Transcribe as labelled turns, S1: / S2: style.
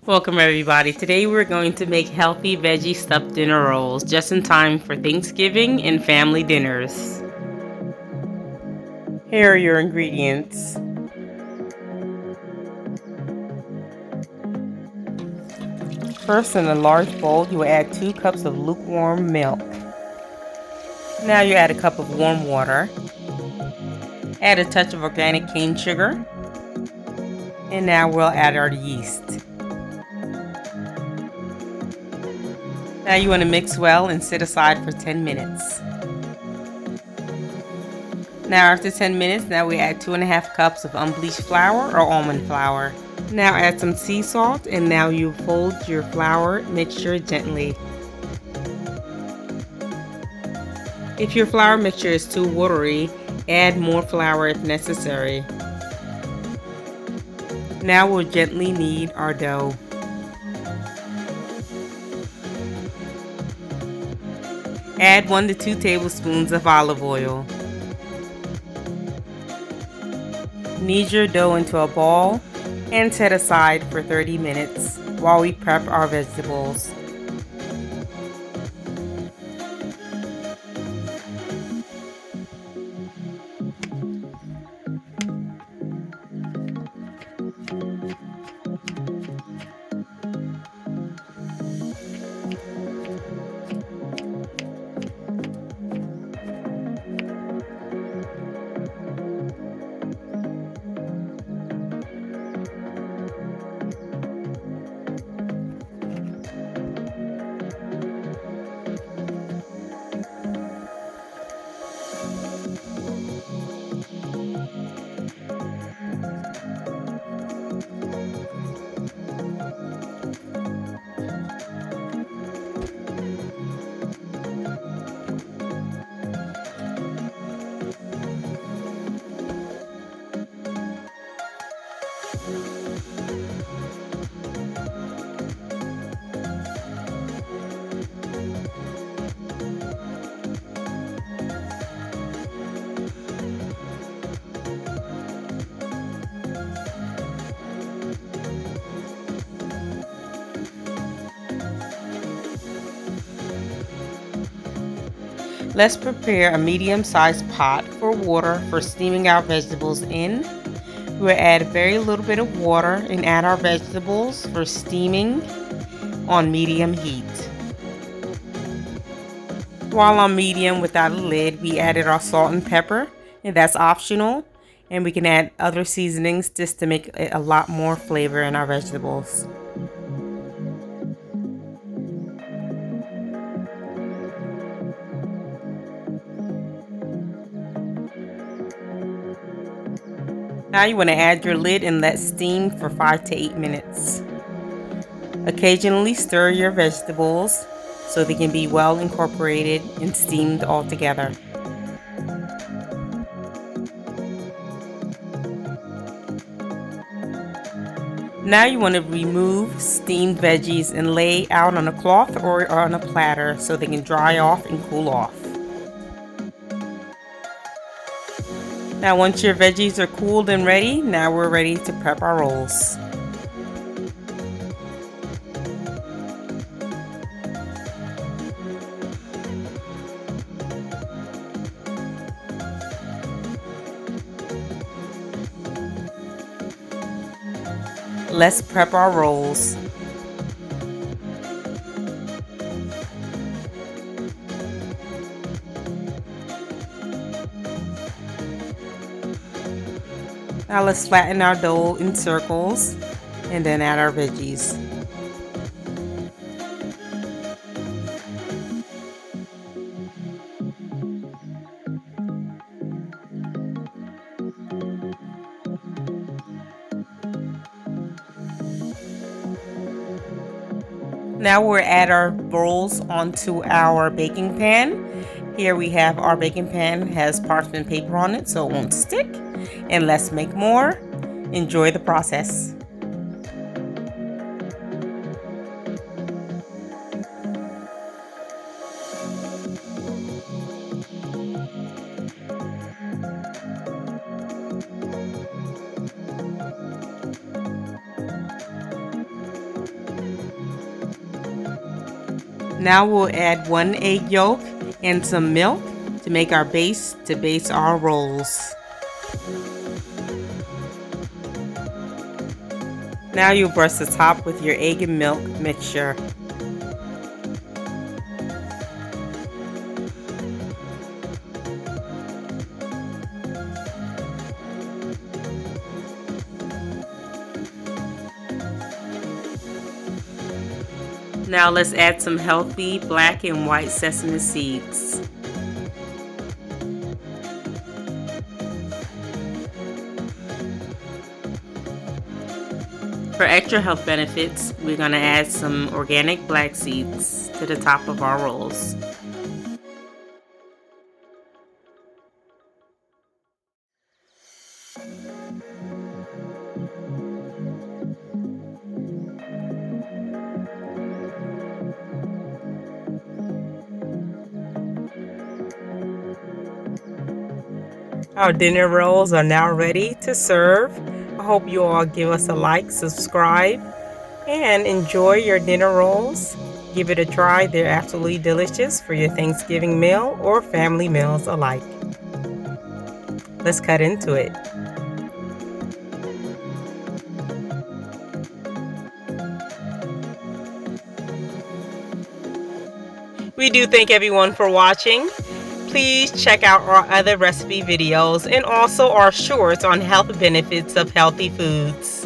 S1: Welcome everybody. Today we're going to make healthy veggie stuffed dinner rolls just in time for Thanksgiving and family dinners. Here are your ingredients. First, in a large bowl, you will add 2 cups of lukewarm milk. Now you add a cup of warm water. Add a touch of organic cane sugar. And now we'll add our yeast. Now you want to mix well and set aside for 10 minutes. Now after 10 minutes, now we add 2.5 cups of unbleached flour or almond flour. Now add some sea salt and now you fold your flour mixture gently. If your flour mixture is too watery, add more flour if necessary. Now we'll gently knead our dough. Add 1 to 2 tablespoons of olive oil. Knead your dough into a ball and set aside for 30 minutes while we prep our vegetables. Let's prepare a medium-sized pot for water for steaming our vegetables in. We'll add a very little bit of water and add our vegetables for steaming on medium heat. While on medium without a lid, we added our salt and pepper, and that's optional. And we can add other seasonings just to make it a lot more flavor in our vegetables. Now you want to add your lid and let steam for 5 to 8 minutes. Occasionally stir your vegetables so they can be well incorporated and steamed all together. Now you want to remove steamed veggies and lay out on a cloth or on a platter so they can dry off and cool off. Now once your veggies are cooled and ready, now we're ready to prep our rolls. Let's prep our rolls. Now let's flatten our dough in circles and then add our veggies. Now we'll add our rolls onto our baking pan. Here we have our baking pan, has parchment paper on it so it won't stick. And let's make more. Enjoy the process. Now we'll add 1 egg yolk and some milk to make our base to base our rolls. Now you'll brush the top with your egg and milk mixture. Now let's add some healthy black and white sesame seeds. For extra health benefits, we're going to add some organic black seeds to the top of our rolls. Our dinner rolls are now ready to serve. I hope you all give us a like, subscribe, and enjoy your dinner rolls. Give it a try. They're absolutely delicious for your Thanksgiving meal or family meals alike. Let's cut into it. We do thank everyone for watching. Please check out our other recipe videos and also our shorts on health benefits of healthy foods.